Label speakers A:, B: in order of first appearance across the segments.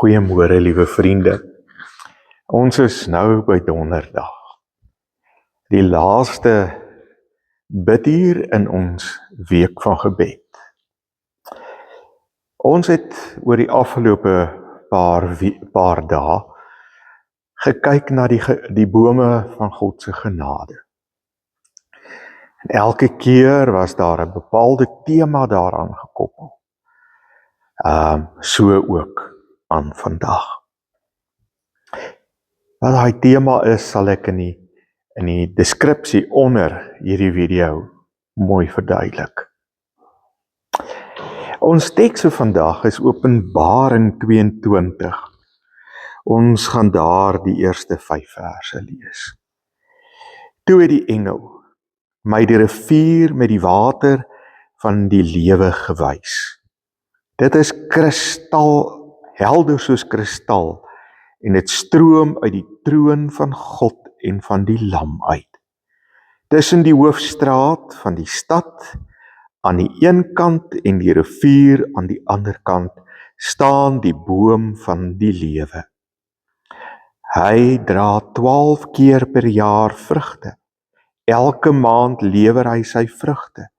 A: Goeiemôre, liewe vriende. Ons is nou by Donderdag. Die laaste biduur in ons week van gebed. Ons het oor die afgelope paar dae gekyk na die bome van God se genade. En elke keer was daar 'n bepaalde tema daaraan gekoppel. So ook aan vandag. Wat daai tema is, sal ek in die deskripsie onder hierdie video mooi verduidelik. Ons teks vir vandag is Openbaring 22. Ons gaan daar die eerste 5 verse lees. Toe het die engel my die rivier met die water van die lewe gewys. Dit is kristal, helder soos kristal, en dit stroom uit die troon van God en van die Lam uit. Tussen die hoofstraat van die stad aan die een kant en die rivier aan die ander kant staan die boom van die lewe. Hy dra 12 keer per jaar vrugte. Elke maand lewer hy sy vrugte.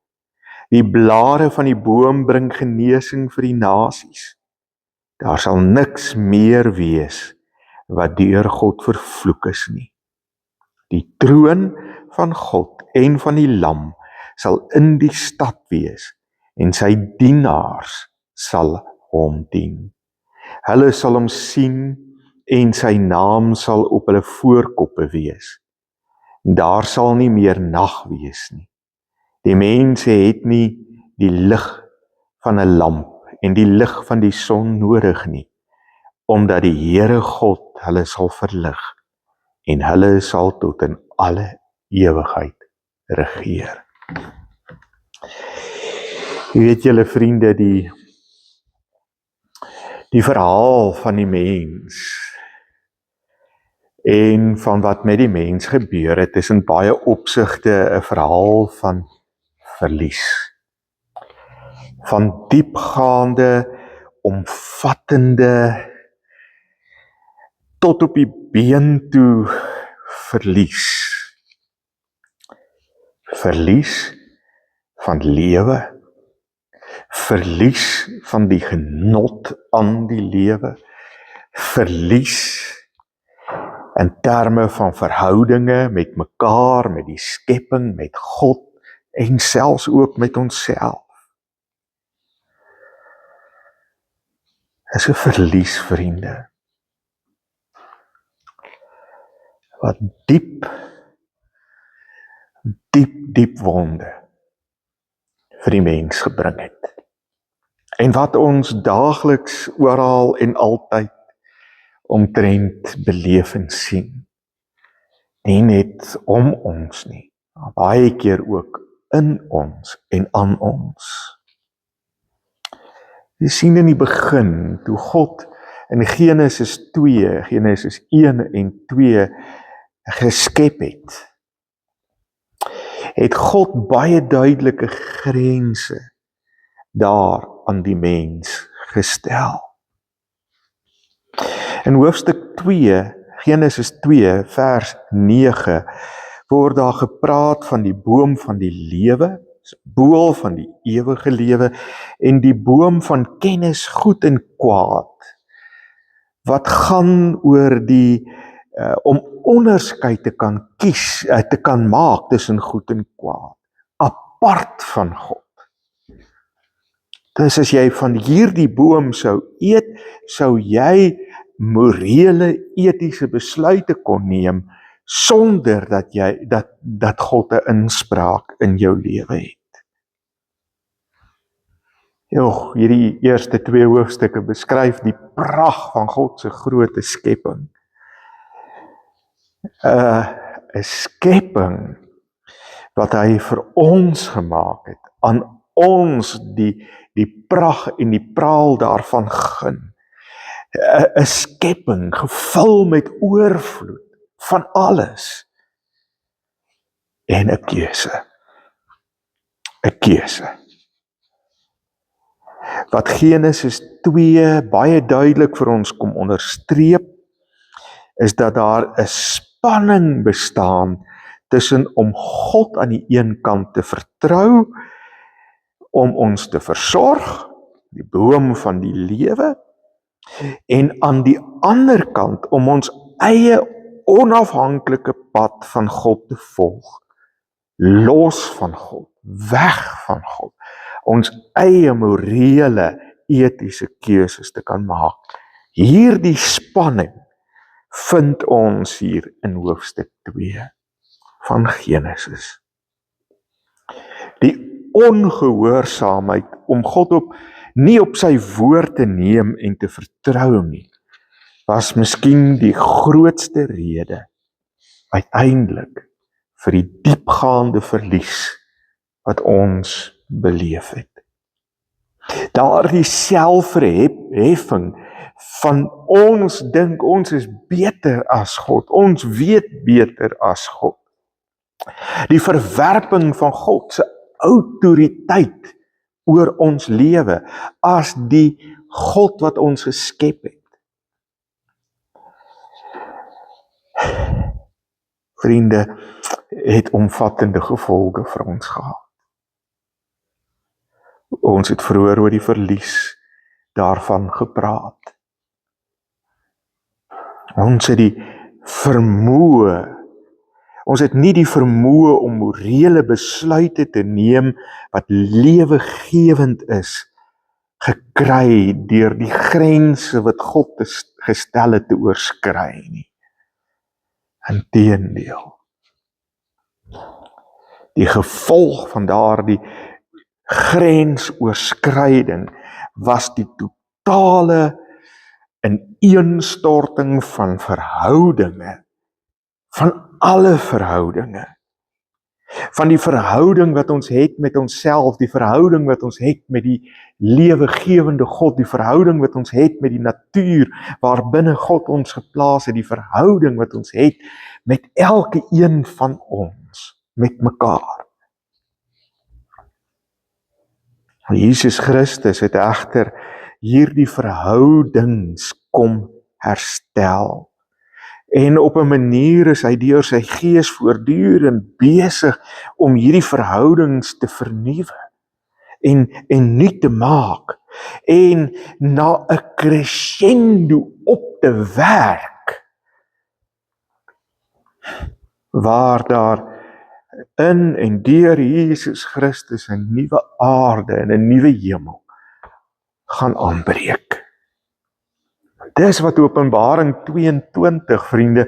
A: Die blare van die boom bring genesing vir die nasies. Daar sal niks meer wees wat deur God vervloek is nie. Die troon van God en van die Lam sal in die stad wees en sy dienaars sal hom dien. Hulle sal hom sien en sy naam sal op hulle voorkoppe wees. Daar sal nie meer nag wees nie. Die mense het nie die lig van 'n lamp en die lig van die son nodig nie, omdat die Here God hulle sal verlig en hulle sal tot in alle ewigheid regeer. Jy weet julle vriende, die verhaal van die mens en van wat met die mens gebeur het, is in baie opsigte 'n verhaal van verlies. Van diepgaande, omvattende, tot op die been toe verlies. Verlies van lewe, verlies van die genot aan die lewe, verlies in terme van verhoudinge met mekaar, met die skepping, met God en selfs ook met onsself. Is 'n verlies, vriende, wat diep wonde vir die mens gebring het. En wat ons daagliks oral en altyd omtrent beleef en sien. Nie net om ons nie, maar baie keer ook in ons en aan ons. Jy sien in die begin, toe God in Genesis 1 en 2 geskep het God baie duidelike grense daar aan die mens gestel. In hoofstuk 2, Genesis 2 vers 9, word daar gepraat van die boom van die lewe, boom van die ewige lewe, en die boom van kennis goed en kwaad, wat gaan oor om onderskeid te kan kies, te kan maak tussen goed en kwaad, apart van God. Dus as jy van hierdie boom sou eet, sou jy morele, etiese besluite kon neem, sonder dat God 'n inspraak in jou lewe het. Hierdie eerste 2 hoofstukke beskryf die pragt van God se groote skepping. 'n Skepping wat hy vir ons gemaak het, aan ons die pragt en die praal daarvan gun. 'n Skepping gevul met oorvloed van alles. En 'n keuse. Wat Genesis 2 baie duidelik vir ons kom onderstreep, is dat daar 'n spanning bestaan tussen om God aan die een kant te vertrou, om ons te versorg, die boom van die lewe, en aan die ander kant om ons eie onafhanklike pad van God te volg, los van God, weg van God, ons eie morele, etiese keuses te kan maak. Hierdie spanning vind ons hier in hoofstuk 2 van Genesis. Die ongehoorsaamheid om God nie op sy woord te neem en te vertrou nie, was miskien die grootste rede uiteindelik vir die diepgaande verlies wat ons beleef het. Daardie selfverheffing van ons dink ons is beter as God, ons weet beter as God. Die verwerping van God se autoriteit oor ons lewe as die God wat ons geskep het. Vriende, het omvattende gevolge vir ons gehad. Ons het vroeër oor die verlies daarvan gepraat. Ons het nie die vermoë om morele besluite te neem wat lewegewend is, gekry deur die grense wat God gestel het te oorskry nie. Inteendeel. Die gevolg van daardie grensoorskryding was die totale ineenstorting van verhoudinge, van alle verhoudinge, van die verhouding wat ons het met onsself, die verhouding wat ons het met die lewegewende God, die verhouding wat ons het met die natuur, waarbinne God ons geplaas het, die verhouding wat ons het met elke een van ons, met mekaar. Jesus Christus het egter hierdie verhoudings kom herstel. En op 'n manier is hy deur sy gees voortdurend besig om hierdie verhoudings te vernuwe en nuut te maak en na 'n crescendo op te werk waar daar in en deur Jesus Christus 'n nuwe aarde en 'n nuwe hemel gaan aanbreek. Dis wat Openbaring 22, vriende,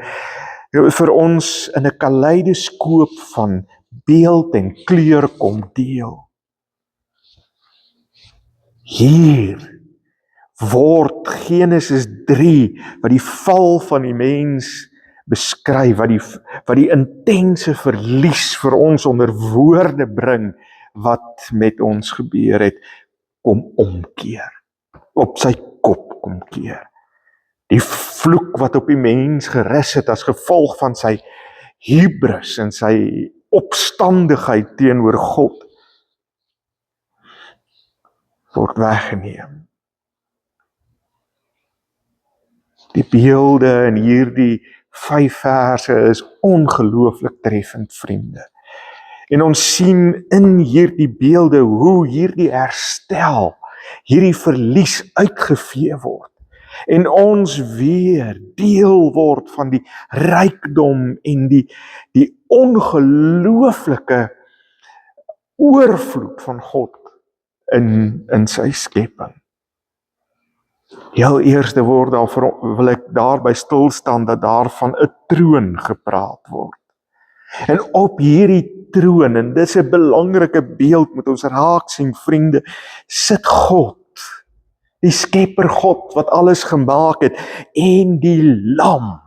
A: vir ons in 'n kaleidoskoop van beeld en kleur kom deel. Hier word Genesis 3, wat die val van die mens beskryf, wat die intense verlies vir ons onder woorde bring, wat met ons gebeur het, kom omkeer, op sy kop omkeer. Die vloek wat op die mens gerus het as gevolg van sy hubris en sy opstandigheid teenoor God, word weggeneem. Die beelde in hierdie 5 verse is ongelooflik treffend, vriende. En ons sien in hierdie beelde hoe hierdie herstel, hierdie verlies uitgevee word. En ons weer deel word van die rykdom en die ongelooflike oorvloed van God in sy skepping. Heel eerste wil ek daarby stil staan dat daar van 'n troon gepraat word. En op hierdie troon, en dis 'n belangrike beeld moet ons raak sien, vriende, sit God, die skepper God wat alles gemaak het, en die lam.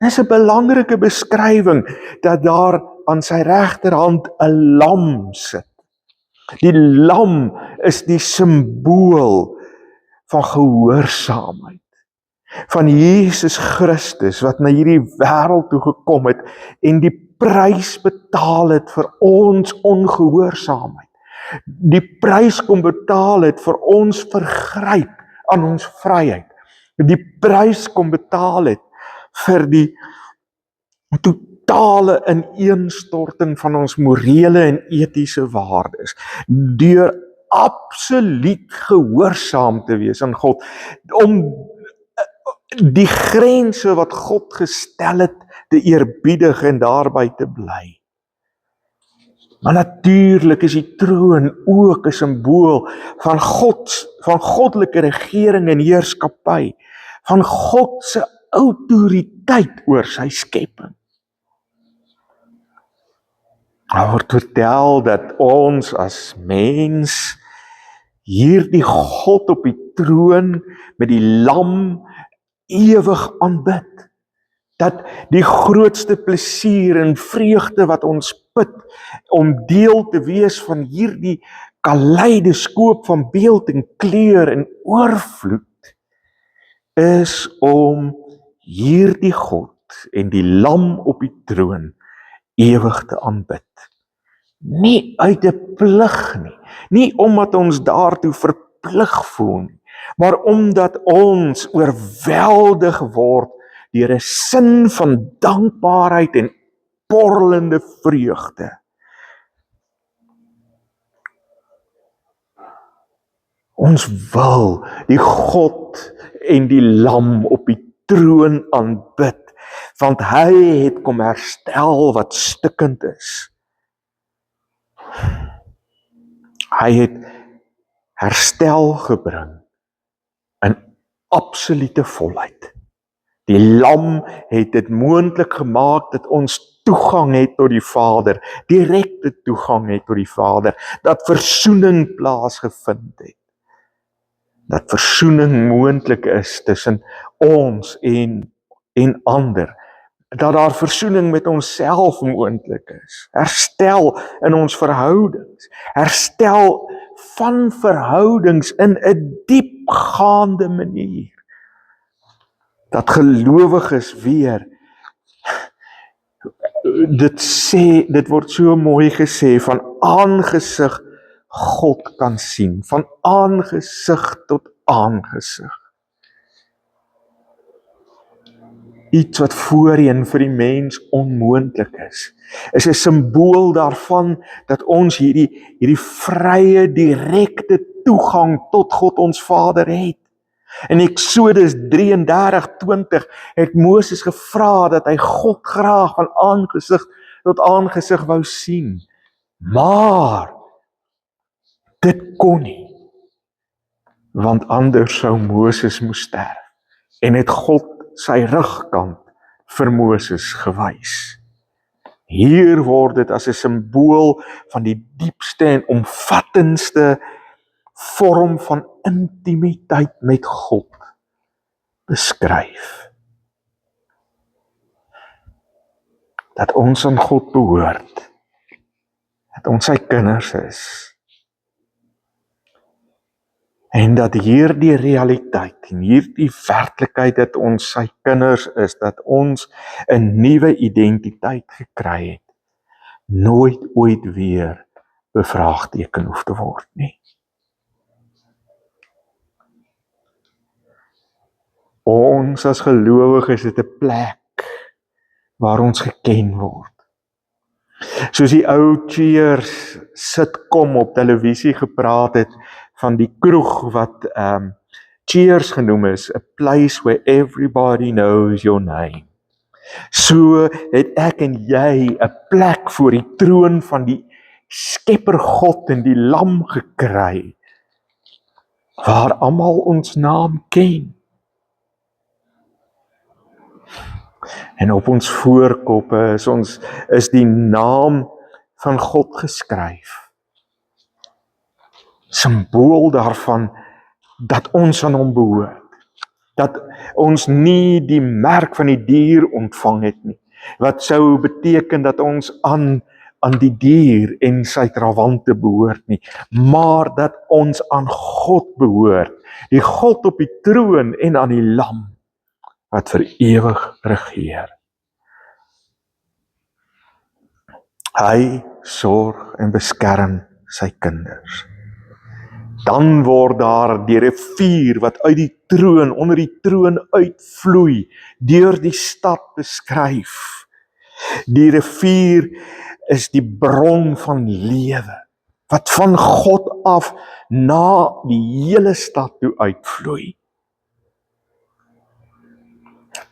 A: Dis 'n belangrike beskrywing dat daar aan sy regterhand 'n lam sit. Die lam is die simbool van gehoorsaamheid, van Jesus Christus wat na hierdie wêreld toe gekom het en die prys betaal het vir ons ongehoorsaamheid, Die prys kom betaal het vir ons vergryp aan ons vryheid. Die prys kom betaal het vir die totale ineenstorting van ons morele en etiese waardes, deur absoluut gehoorsaam te wees aan God, om die grense wat God gestel het te eerbiedig en daarby te bly. Maar natuurlik is die troon ook 'n simbool van goddelike regering en heerskappy, van God se autoriteit oor sy skepping. Daar word vertel dat ons as mens hierdie God op die troon met die lam ewig aanbid. Dat die grootste plesier en vreugde wat ons put om deel te wees van hierdie kaleidoskoop van beeld en kleur en oorvloed is om hierdie God en die lam op die troon ewig te aanbid. Nie uit 'n plig nie, nie omdat ons daartoe verplig voel nie, maar omdat ons oorweldig word deur 'n sin van dankbaarheid en borrelende vreugde. Ons wil die God en die lam op die troon aanbid, want hy het kom herstel wat stikkend is. Hy het herstel gebring in absolute volheid. Die lam het dit moontlik gemaak dat ons toegang het tot die Vader, direkte toegang het tot die Vader, dat versoening plaasgevind het. Dat versoening moontlik is tussen ons en ander. Dat daar versoening met onsself moontlik is. Herstel in ons verhoudings. Herstel van verhoudings in 'n diepgaande manier. Dat gelowiges weer, dit word so mooi gesê, van aangesig God kan sien, van aangesig tot aangesig. Iets wat voorheen vir die mens onmoontlik is 'n simbool daarvan dat ons hierdie vrye, direkte toegang tot God ons Vader het. In Eksodus 33:20 het Moses gevra dat hy God graag van aangesig tot aangesig wou sien. Maar dit kon nie, want anders sou Moses moes sterf. En het God sy rugkant vir Moses gewys. Hier word dit as 'n simbool van die diepste en omvattendste vorm van intimiteit met God beskryf. Dat ons aan God behoort, dat ons sy kinders is, en dat hierdie realiteit en hierdie werklikheid dat ons sy kinders is, dat ons 'n nuwe identiteit gekry het, nooit ooit weer bevraagteken hoef te word nie. Ons as gelowiges het 'n plek waar ons geken word. Soos die ou Cheers sitkom op televisie gepraat het van die kroeg wat Cheers genoem is, a place where everybody knows your name. So het ek en jy 'n plek voor die troon van die Skepper God en die Lam gekry, waar almal ons naam ken. En op ons voorkoppe is die naam van God geskryf. Symbool daarvan dat ons aan hom behoort. Dat ons nie die merk van die dier ontvang het nie. Wat sou beteken dat ons aan die dier en sy trawante behoort nie, maar dat ons aan God behoort. Die God op die troon en aan die Lam wat vir ewig regeer. Hy sorg en beskerm sy kinders. Dan word daar die rivier wat uit die troon, onder die troon uitvloei, deur die stad beskryf. Die rivier is die bron van lewe, wat van God af na die hele stad toe uitvloei.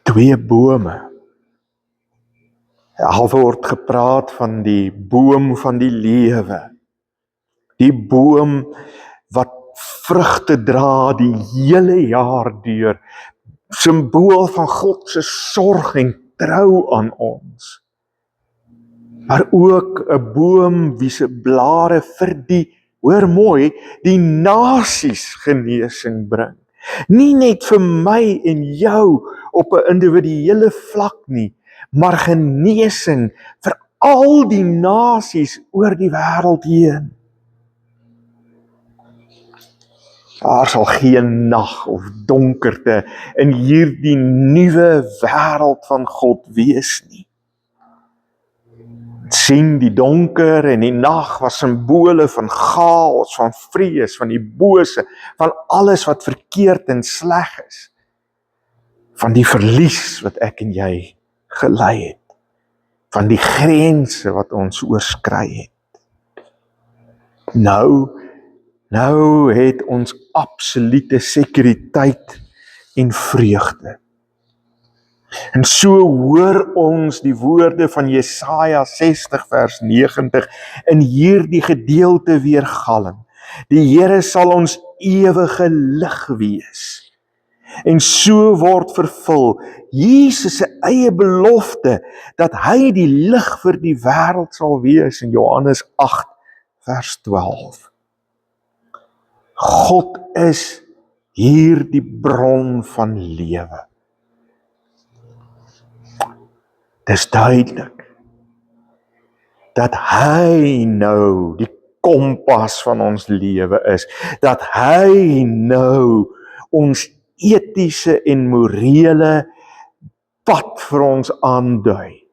A: 2 bome. Al word gepraat van die boom van die lewe. Die boom wat vrugte dra die hele jaar deur. Symbool van God se sorg en trou aan ons. Maar ook 'n boom wie se blare vir die, hoor mooi, die nasies genesing bring. Nie net vir my en jou op 'n individuele vlak nie, maar genesing vir al die nasies oor die wêreld heen. Daar sal geen nag of donkerte in hierdie nuwe wêreld van God wees nie. Sien, die donker en die nag was simbole van chaos, van vrees, van die bose, van alles wat verkeerd en sleg is. Van die verlies wat ek en jy gelei het. Van die grense wat ons oorskry het. Nou het ons absolute sekuriteit en vreugde. En so hoor ons die woorde van Jesaja 60 vers 90 in hierdie gedeelte weergalm. Die Here sal ons ewige lig wees. En so word vervul Jesus se eie belofte dat hy die lig vir die wêreld sal wees in Johannes 8 vers 12. God is hier die bron van lewe. Dis duidelik dat hy nou die kompas van ons lewe is, dat hy nou ons etiese en morele pad vir ons aandui,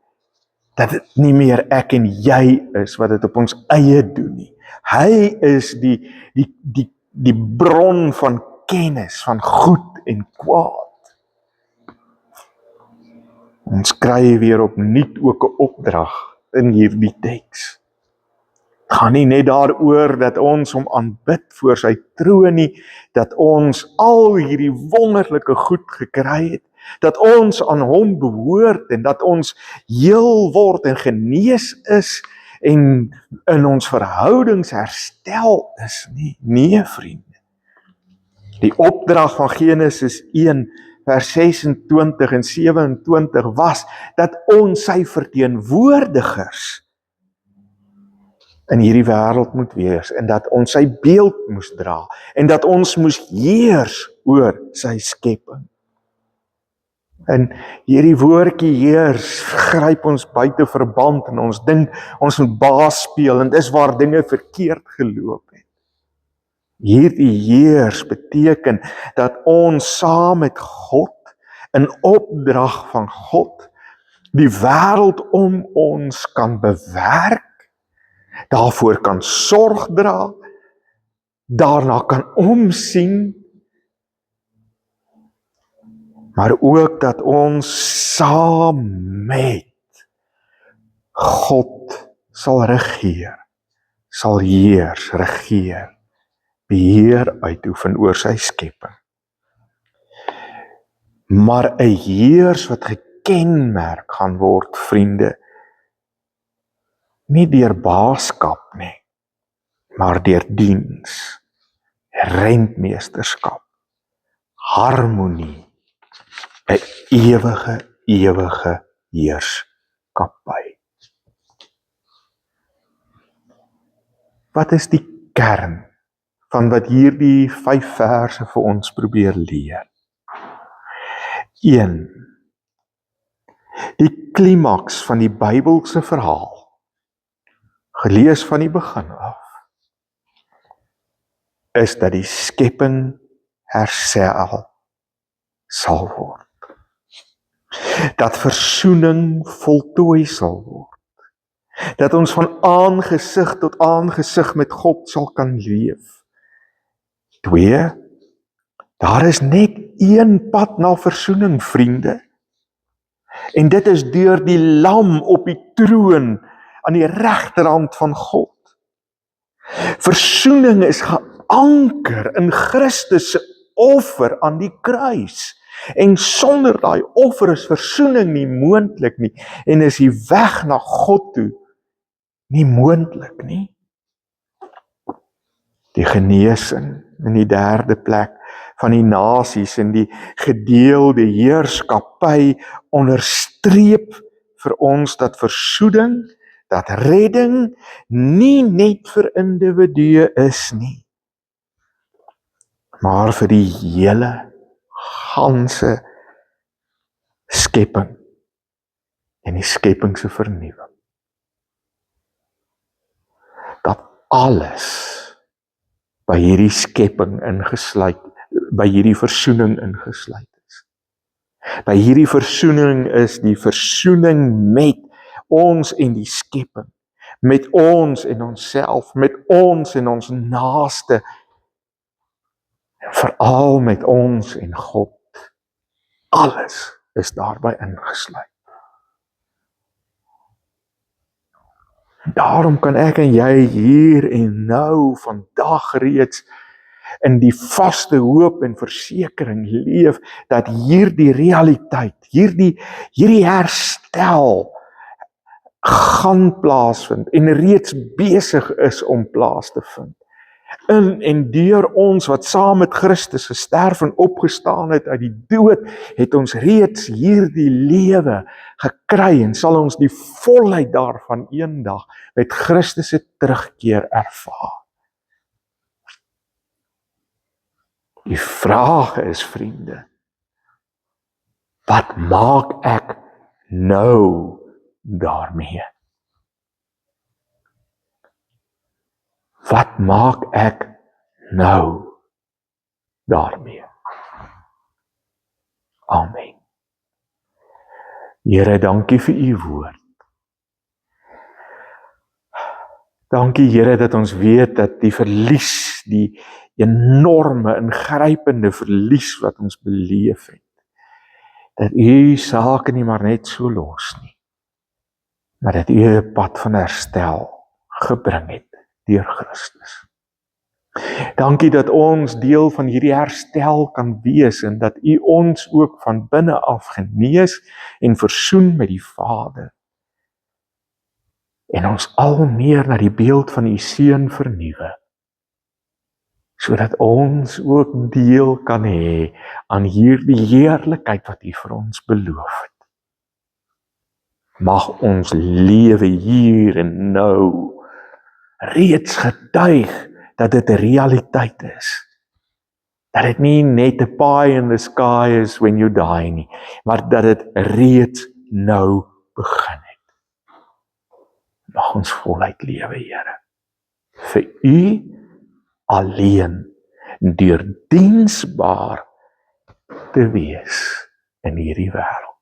A: dat dit nie meer ek en jy is wat dit op ons eie doen nie. Hy is die bron van kennis, van goed en kwaad. Ons kry weer opnuut ook 'n opdrag in hierdie teks. Het gaan nie net daaroor dat ons hom aanbid voor sy troon nie, dat ons al hierdie wonderlike goed gekry het, dat ons aan hom behoort en dat ons heel word en genees is en in ons verhoudings herstel is nie. Nee, vriende. Die opdrag van Genesis 1 vers 26 en 27 was dat ons sy verteenwoordigers in hierdie wêreld moet wees en dat ons sy beeld moes dra en dat ons moes heers oor sy skepping. En hierdie woordjie heers gryp ons buite verband en ons dink ons moet baas speel en dis waar dinge verkeerd geloop het. Hierdie heers beteken dat ons saam met God in opdrag van God die wêreld om ons kan bewerk, daarvoor kan sorg dra, daarna kan omsien, maar ook dat ons saam met God sal regeer, sal heers, regeer, beheer uitoefen oor sy skepping. Maar 'n heers wat gekenmerk gaan word, vriende, nie deur baaskap nie, maar deur diens, rentmeesterskap, harmonie, 'n ewige heerskappy. Wat is die kern van wat hierdie 5 verse vir ons probeer leer? 1. Die klimaks van die Bybelse verhaal, gelees van die begin af, is dat die skepping herstel sal word. Dat versoening voltooi sal word. Dat ons van aangesig tot aangesig met God sal kan leef. 2, daar is net een pad na versoening, vriende. En dit is deur die lam op die troon aan die regterhand van God. Versoening is geanker in Christus se offer aan die kruis. En sonder daai offer is versoening nie moontlik nie en is die weg na God toe nie moontlik nie. Die genesing in die derde plek van die nasies en die gedeelde heerskappy onderstreep vir ons dat versoening, dat redding nie net vir individue is nie, maar vir die hele ganse skepping en die skepping se vernuwing. Dat alles by hierdie skepping ingesluit, by hierdie versoening ingesluit is. By hierdie versoening is die versoening met ons en die skepping, met ons en onsself, met ons en ons naaste, veral met ons en God. Alles is daarby ingesluit. Daarom kan ek en jy hier en nou vandag reeds in die vaste hoop en versekering leef dat hierdie realiteit, hierdie herstel gaan plaasvind en reeds besig is om plaas te vind. In en deur ons wat saam met Christus gesterf en opgestaan het uit die dood, het ons reeds hierdie lewe gekry en sal ons die volheid daarvan eendag met Christus se terugkeer ervaar. Die vraag is, vriende, wat maak ek nou daarmee? Wat maak ek nou daarmee? Amen. Here, dankie vir u woord. Dankie, Here, dat ons weet dat die verlies, die enorme, ingrypende verlies wat ons beleef het, dat u sake nie maar net so los nie, maar dat u 'n pad van herstel gebring het deur Christus. Dankie dat ons deel van hierdie herstel kan wees en dat u ons ook van binne af genees en versoen met die Vader. En ons al meer na die beeld van u Seun vernuwe, sodat ons ook deel kan hê aan hierdie heerlikheid wat u vir ons beloof het. Mag ons lewe hier en nou reeds getuig dat dit 'n realiteit is. Dat dit nie net 'n pie in the sky is when you die nie, maar dat dit reeds nou begin het. Mag ons voluit lewe, Here, vir u alleen, deur diensbaar te wees in hierdie wêreld.